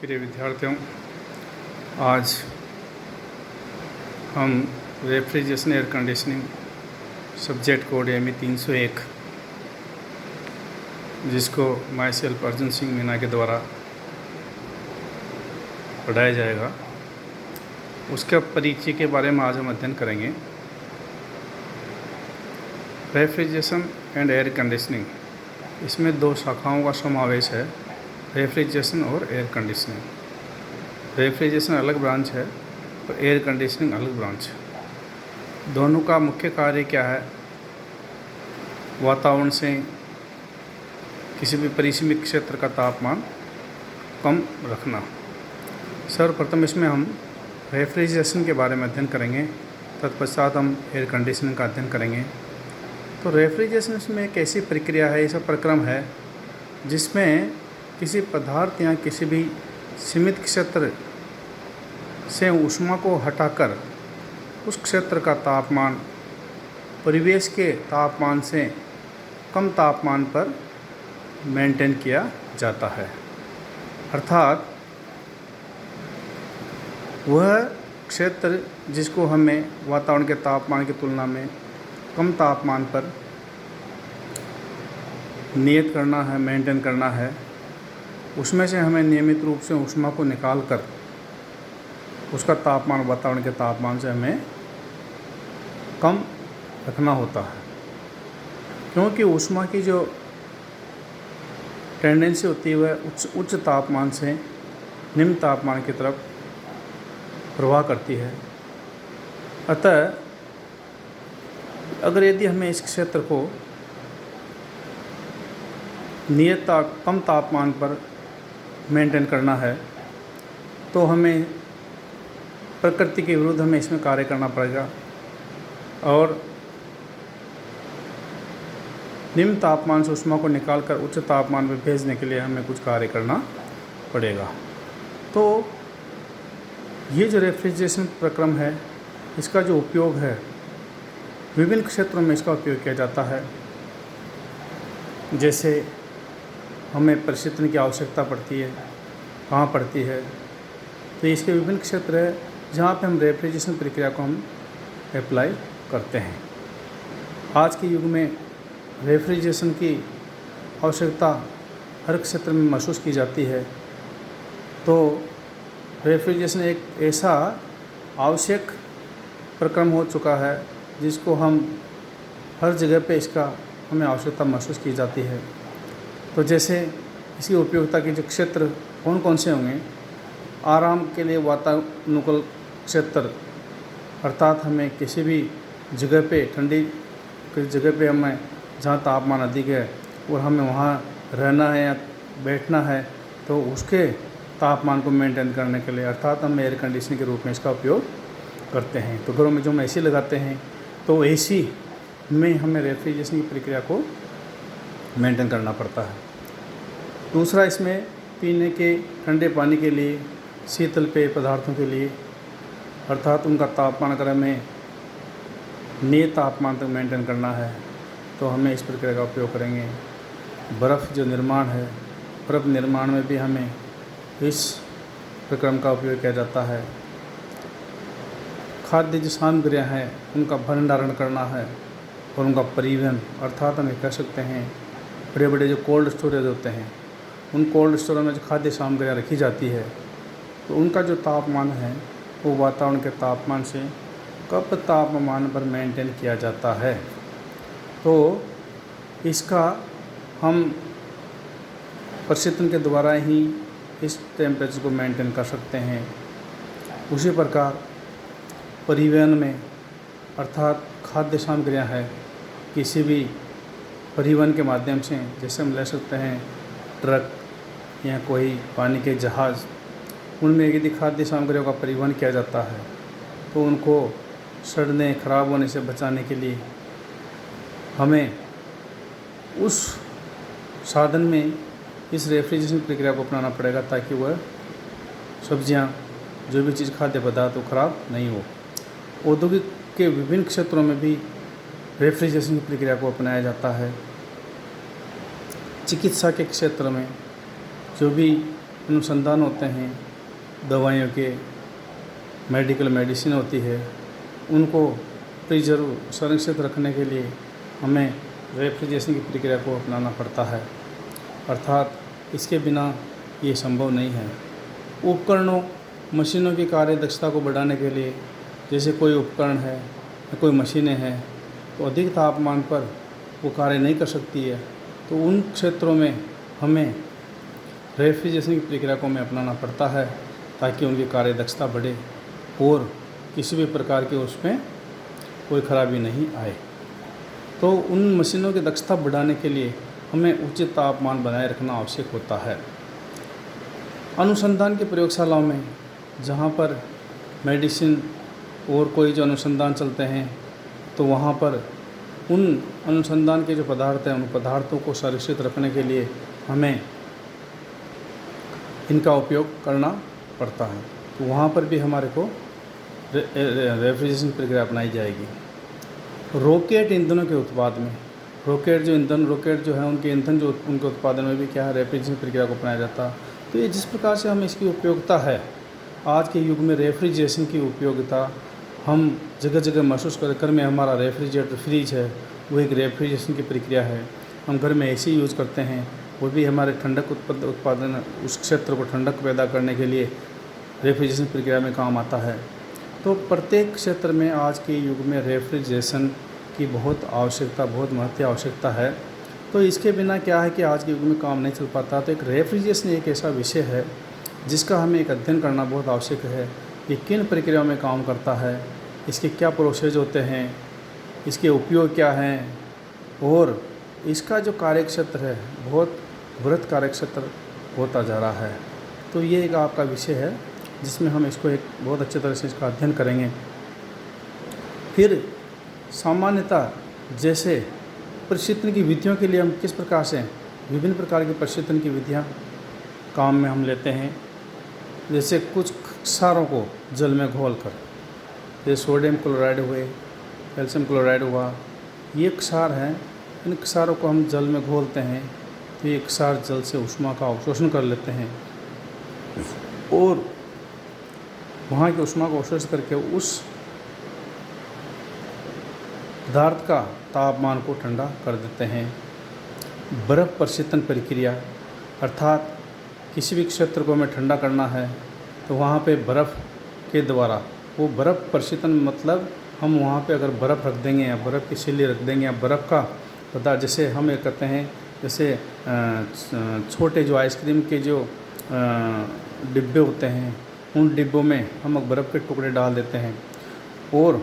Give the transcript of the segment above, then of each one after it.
प्रिय विद्यार्थियों, आज हम refrigeration air conditioning subject code ME 301 जिसको माई सेल्फ अर्जुन सिंह मीना के द्वारा पढ़ाया जाएगा, उसके परिचय के बारे में आज हम अध्ययन करेंगे। रेफ्रिजरेशन एंड एयर कंडीशनिंग, इसमें दो शाखाओं का समावेश है, रेफ्रिजरेशन और एयर कंडीशनिंग। रेफ्रिजरेशन अलग ब्रांच है और एयर कंडीशनिंग अलग ब्रांच है। दोनों का मुख्य कार्य क्या है? वातावरण से किसी भी परिसीमित क्षेत्र का तापमान कम रखना। सर्वप्रथम इसमें हम रेफ्रिजरेशन के बारे में अध्ययन करेंगे, तत्पश्चात हम एयर कंडीशनिंग का अध्ययन करेंगे। तो रेफ्रिजरेशन में एक ऐसी प्रक्रिया है, ऐसा प्रक्रम है जिसमें किसी पदार्थ या किसी भी सीमित क्षेत्र से ऊष्मा को हटाकर उस क्षेत्र का तापमान परिवेश के तापमान से कम तापमान पर मेंटेन किया जाता है। अर्थात वह क्षेत्र जिसको हमें वातावरण के तापमान की तुलना में कम तापमान पर नियत करना है, मेंटेन करना है, उसमें से हमें नियमित रूप से ऊष्मा को निकाल कर उसका तापमान वातावरण के तापमान से हमें कम रखना होता है। क्योंकि ऊष्मा की जो टेंडेंसी होती है वह उच्च तापमान से निम्न तापमान की तरफ प्रवाह करती है। अतः अगर यदि हमें इस क्षेत्र को नियत कम तापमान पर मेंटेन करना है तो हमें प्रकृति के विरुद्ध हमें इसमें कार्य करना पड़ेगा और निम्न तापमान से ऊष्मा को निकालकर उच्च तापमान पर भेजने के लिए हमें कुछ कार्य करना पड़ेगा। तो ये जो रेफ्रिजरेशन प्रक्रम है, इसका जो उपयोग है विभिन्न क्षेत्रों में इसका उपयोग किया जाता है। जैसे हमें प्रशीतन की आवश्यकता पड़ती है, कहाँ पड़ती है, तो इसके विभिन्न क्षेत्र है जहाँ पे हम रेफ्रिजरेशन प्रक्रिया को हम अप्लाई करते हैं। आज के युग में रेफ्रिजरेशन की आवश्यकता हर क्षेत्र में महसूस की जाती है। तो रेफ्रिजरेशन एक ऐसा आवश्यक प्रक्रम हो चुका है जिसको हम हर जगह पे इसका हमें आवश्यकता महसूस की जाती है। तो जैसे इसकी उपयोगिता के जो क्षेत्र कौन कौन से होंगे? आराम के लिए वातानुकूल क्षेत्र, अर्थात हमें किसी भी जगह पे ठंडी किसी जगह पे हमें जहाँ तापमान अधिक है और हमें वहाँ रहना है या बैठना है तो उसके तापमान को मेंटेन करने के लिए अर्थात हम एयर कंडीशनिंग के रूप में इसका उपयोग करते हैं। तो घरों में जो हम AC लगाते हैं तो AC में हमें रेफ्रिजरेशन की प्रक्रिया को मेंटेन करना पड़ता है। दूसरा, इसमें पीने के ठंडे पानी के लिए, शीतल पेय पदार्थों के लिए, अर्थात उनका तापमान अगर हमें नियत तापमान तक मेंटेन करना है तो हमें इस प्रक्रिया का उपयोग करेंगे। बर्फ़ जो निर्माण है, बर्फ़ निर्माण में भी हमें इस प्रक्रम का उपयोग किया जाता है। खाद्य जो सामग्रियाँ हैं उनका भंडारण करना है और उनका परिवहन, अर्थात हम कह सकते हैं बड़े बड़े जो कोल्ड स्टोरेज होते हैं उन कोल्ड स्टोरों में जो खाद्य सामग्रियाँ रखी जाती है तो उनका जो तापमान है वो वातावरण के तापमान से कम तापमान पर मेंटेन किया जाता है। तो इसका हम प्रशीतन के द्वारा ही इस टेम्परेचर को मेंटेन कर सकते हैं। उसी प्रकार परिवहन में, अर्थात खाद्य सामग्रियाँ हैं किसी भी परिवहन के माध्यम से, जैसे हम ले सकते हैं ट्रक या कोई पानी के जहाज़, उनमें यदि खाद्य सामग्रियों का परिवहन किया जाता है तो उनको सड़ने खराब होने से बचाने के लिए हमें उस साधन में इस रेफ्रिजरेशन प्रक्रिया को अपनाना पड़ेगा ताकि वह सब्जियां, जो भी चीज़ खाद्य पदार्थ वो ख़राब नहीं हो। औद्योगिक के विभिन्न क्षेत्रों में भी रेफ्रिजरेशन की प्रक्रिया को अपनाया जाता है। चिकित्सा के क्षेत्र में जो भी अनुसंधान होते हैं, दवाइयों के, मेडिकल मेडिसिन होती है, उनको प्रिजर्व संरक्षित रखने के लिए हमें रेफ्रिजरेशन की प्रक्रिया को अपनाना पड़ता है, अर्थात इसके बिना ये संभव नहीं है। उपकरणों, मशीनों की कार्य दक्षता को बढ़ाने के लिए, जैसे कोई उपकरण है या कोई मशीनें हैं तो अधिक तापमान पर वो कार्य नहीं कर सकती है, तो उन क्षेत्रों में हमें रेफ्रिजरेशन की प्रक्रिया को हमें अपनाना पड़ता है ताकि उनकी कार्य दक्षता बढ़े और किसी भी प्रकार के उसमें कोई खराबी नहीं आए। तो उन मशीनों की दक्षता बढ़ाने के लिए हमें उचित तापमान बनाए रखना आवश्यक होता है। अनुसंधान की प्रयोगशालाओं में जहाँ पर मेडिसिन और कोई जो अनुसंधान चलते हैं तो वहाँ पर उन अनुसंधान के जो पदार्थ हैं उन पदार्थों को संरक्षित रखने के लिए हमें इनका उपयोग करना पड़ता है, तो वहाँ पर भी हमारे को रेफ्रिजरेशन प्रक्रिया अपनाई जाएगी। रॉकेट ईंधनों के उत्पाद में रॉकेट जो है उनके ईंधन जो उनके उत्पादन में भी क्या है रेफ्रिजरेशन प्रक्रिया को अपनाया जाता है। तो ये जिस प्रकार से हम इसकी उपयोगिता है, आज के युग में रेफ्रिजरेशन की उपयोगिता हम जगह जगह महसूस कर घर में हमारा रेफ्रिजरेटर फ्रिज है वो एक रेफ्रिजरेशन की प्रक्रिया है। हम घर में एसी यूज़ करते हैं वो भी हमारे ठंडक उत्पादन उस क्षेत्र को ठंडक पैदा करने के लिए रेफ्रिजरेशन प्रक्रिया में काम आता है। तो प्रत्येक क्षेत्र में आज के युग में रेफ्रिजरेशन की बहुत आवश्यकता, बहुत महत्व आवश्यकता है। तो इसके बिना क्या है कि आज के युग में काम नहीं चल पाता। तो एक रेफ्रिजरेशन एक ऐसा विषय है जिसका हमें एक अध्ययन करना बहुत आवश्यक है। ये किन प्रक्रियाओं में काम करता है, इसके क्या प्रोसेस होते हैं, इसके उपयोग क्या हैं और इसका जो कार्यक्षेत्र है बहुत वृहत कार्यक्षेत्र होता जा रहा है। तो ये एक आपका विषय है जिसमें हम इसको एक बहुत अच्छे तरह से इसका अध्ययन करेंगे। फिर सामान्यतः जैसे प्रशीतन की विधियों के लिए हम किस प्रकार से विभिन्न प्रकार की प्रशीतन की विधियाँ काम में हम लेते हैं। जैसे कुछ क्षारों को जल में घोलकर, जैसे सोडियम क्लोराइड हुए, कैल्शियम क्लोराइड हुआ, ये क्षार हैं। इन क्षारों को हम जल में घोलते हैं तो ये क्षार जल से ऊष्मा का अवशोषण कर लेते हैं और वहाँ की ऊष्मा को अवशोषित करके उस पदार्थ का तापमान को ठंडा कर देते हैं। बर्फ़ प्रशीतन प्रक्रिया, अर्थात किसी भी क्षेत्र को हमें ठंडा करना है तो वहाँ पे बर्फ़ के द्वारा वो बर्फ़ प्रशीतन मतलब हम वहाँ पे अगर बर्फ़ रख देंगे या बर्फ़ की सिल्ली रख देंगे या बर्फ़ का पदार्थ, जैसे हम ये कहते हैं जैसे छोटे जो आइसक्रीम के जो डिब्बे होते हैं उन डिब्बों में हम बर्फ़ के टुकड़े डाल देते हैं और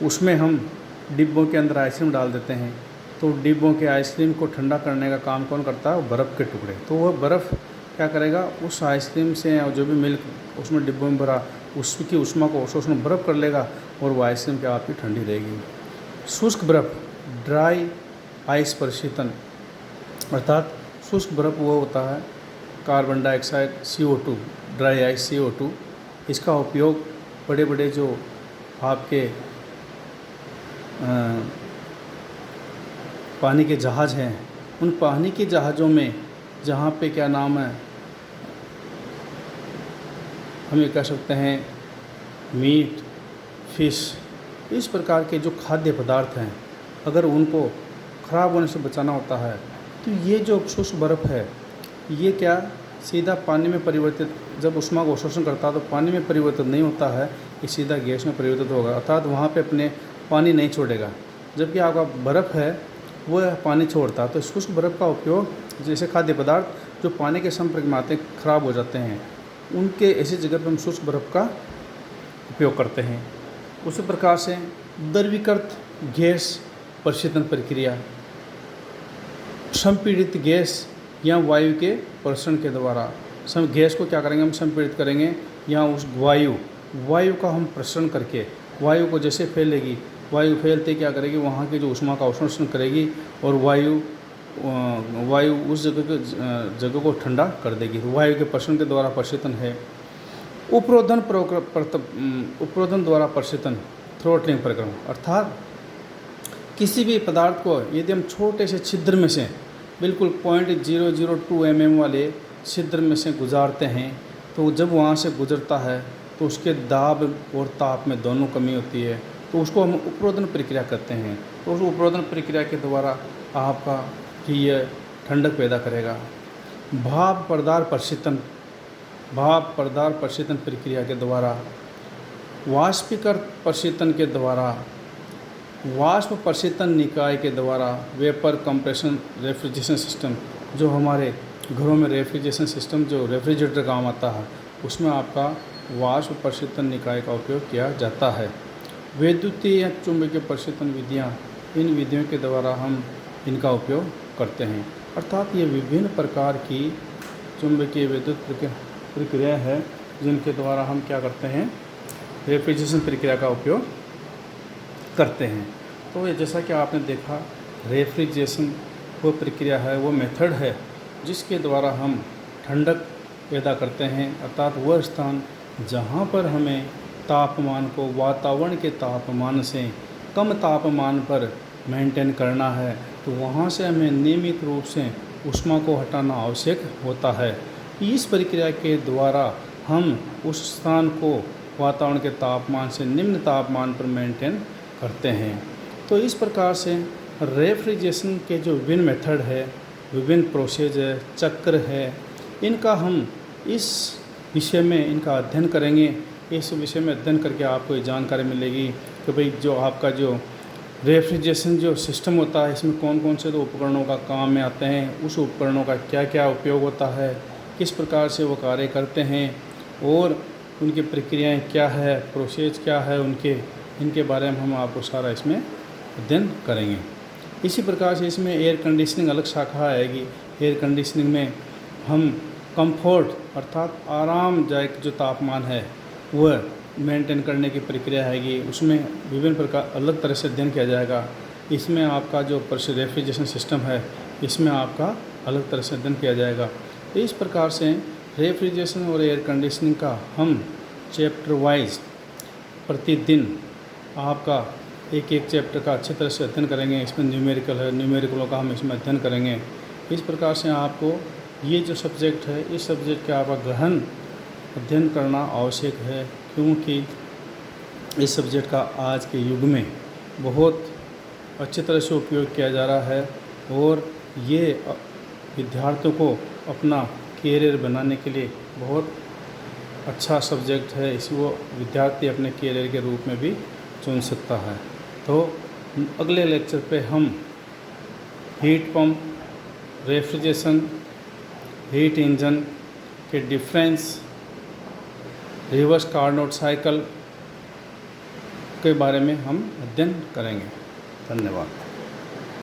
उसमें हम डिब्बों के अंदर आइसक्रीम डाल देते हैं। तो डिब्बों के आइसक्रीम को ठंडा करने का काम कौन करता है? बर्फ़ के टुकड़े। तो वह बर्फ़ क्या करेगा, उस आइसक्रीम से और जो भी मिल्क उसमें डिब्बों में भरा उसकी ऊष्मा को अवशोषण बर्फ़ कर लेगा और वो आइसक्रीम क्या आपकी ठंडी रहेगी। शुष्क बर्फ़, ड्राई आइस प्रशीतन, अर्थात शुष्क बर्फ़ वो होता है carbon dioxide CO2, dry ice CO2। इसका उपयोग बड़े बड़े जो आपके पानी के जहाज़ हैं उन पानी के जहाज़ों में जहाँ पे क्या नाम है हम ये कह सकते हैं मीट, फिश, इस प्रकार के जो खाद्य पदार्थ हैं अगर उनको ख़राब होने से बचाना होता है तो ये जो शुष्क बर्फ़ है ये क्या सीधा पानी में परिवर्तित, जब ऊष्मा को अवशोषण करता है तो पानी में परिवर्तित नहीं होता है, ये सीधा गैस में परिवर्तित होगा, अर्थात वहाँ पे अपने पानी नहीं छोड़ेगा। जबकि आपका बर्फ़ है वो पानी छोड़ता है। तो शुष्क बर्फ़ का उपयोग जैसे खाद्य पदार्थ जो पानी के संपर्क में आते हैं ख़राब हो जाते हैं उनके ऐसी जगह पर हम शुष्क बर्फ़ का उपयोग करते हैं। उसी प्रकार से द्रवीकृत गैस प्रशीतन प्रक्रिया, संपीड़ित गैस या वायु के प्रसरण के द्वारा गैस को क्या करेंगे हम संपीड़ित करेंगे या उस वायु का हम प्रसरण करके वायु को जैसे फैलेगी, वायु फैलते क्या करेगी वहाँ की जो ऊष्मा का अवशोषण करेगी और वायु उस जगह को ठंडा कर देगी। वायु के प्रसरण के द्वारा प्रशीतन है। उपरोधन द्वारा प्रशीतन, थ्रोटलिंग प्रक्रम, अर्थात किसी भी पदार्थ को यदि हम छोटे से छिद्र में से बिल्कुल 0.002 mm वाले छिद्र में से गुजारते हैं, तो जब वहाँ से गुजरता है तो उसके दाब और ताप में दोनों कमी होती है, तो उसको हम उपरोधन प्रक्रिया कहते हैं। तो उस उपरोधन प्रक्रिया के द्वारा आपका कि यह ठंडक पैदा करेगा। भाप प्रदार प्रशीतन प्रक्रिया के द्वारा, वाष्पीकरण प्रशीतन के द्वारा, वाष्प प्रशीतन निकाय के द्वारा, वेपर कंप्रेशन रेफ्रिजरेशन सिस्टम, जो हमारे घरों में रेफ्रिजरेशन सिस्टम जो रेफ्रिजरेटर काम आता है, उसमें आपका वाष्प प्रशीतन निकाय का उपयोग किया जाता है। वैद्युतीय या चुंबकीय प्रशीतन विधियाँ, इन विधियों के द्वारा हम इनका उपयोग करते हैं। अर्थात ये विभिन्न प्रकार की चुंबकीय विद्युत प्रक्रिया है जिनके द्वारा हम क्या करते हैं, रेफ्रिजरेशन प्रक्रिया का उपयोग करते हैं। तो ये जैसा कि आपने देखा, रेफ्रिजरेशन वो प्रक्रिया है, वो मेथड है जिसके द्वारा हम ठंडक पैदा करते हैं। अर्थात वह स्थान जहाँ पर हमें तापमान को वातावरण के तापमान से कम तापमान पर मेंटेन करना है, तो वहाँ से हमें नियमित रूप से ऊष्मा को हटाना आवश्यक होता है। इस प्रक्रिया के द्वारा हम उस स्थान को वातावरण के तापमान से निम्न तापमान पर मेंटेन करते हैं। तो इस प्रकार से रेफ्रिजरेशन के जो विभिन्न मेथड है, विभिन्न प्रोसेस है, चक्र है, इनका हम इस विषय में इनका अध्ययन करेंगे। इस विषय में अध्ययन करके आपको ये जानकारी मिलेगी कि भाई जो आपका जो रेफ्रिजरेशन जो सिस्टम होता है, इसमें कौन कौन से तो उपकरणों का काम में आते हैं, उस उपकरणों का क्या क्या उपयोग होता है, किस प्रकार से वो कार्य करते हैं और उनकी प्रक्रियाएं क्या है, प्रोसेस क्या है उनके, इनके बारे में हम आपको सारा इसमें अध्ययन करेंगे। इसी प्रकार से इसमें एयर कंडीशनिंग अलग शाखा आएगी। एयर कंडीशनिंग में हम कंफर्ट अर्थात आरामदायक जो तापमान है वह मेंटेन करने की प्रक्रिया आएगी, उसमें विभिन्न प्रकार अलग तरह से अध्ययन किया जाएगा। इसमें आपका जो रेफ्रिजरेशन सिस्टम है, इसमें आपका अलग तरह से अध्ययन किया जाएगा। इस प्रकार से रेफ्रिजरेशन और एयर कंडीशनिंग का हम चैप्टर वाइज प्रतिदिन आपका एक एक चैप्टर का अच्छी तरह से अध्ययन करेंगे। इसमें न्यूमेरिकल है, न्यूमेरिकलों का हम इसमें अध्ययन करेंगे। इस प्रकार से आपको ये जो सब्जेक्ट है, इस सब्जेक्ट का आपका गहन अध्ययन करना आवश्यक है, क्योंकि इस सब्जेक्ट का आज के युग में बहुत अच्छी तरह से उपयोग किया जा रहा है और ये विद्यार्थियों को अपना कैरियर बनाने के लिए बहुत अच्छा सब्जेक्ट है। इसको विद्यार्थी अपने कैरियर के रूप में भी चुन सकता है। तो अगले लेक्चर पे हम heat pump, refrigeration, heat engine के डिफरेंस, रिवर्स कार्नोट साइकिल के बारे में हम अध्ययन करेंगे। धन्यवाद।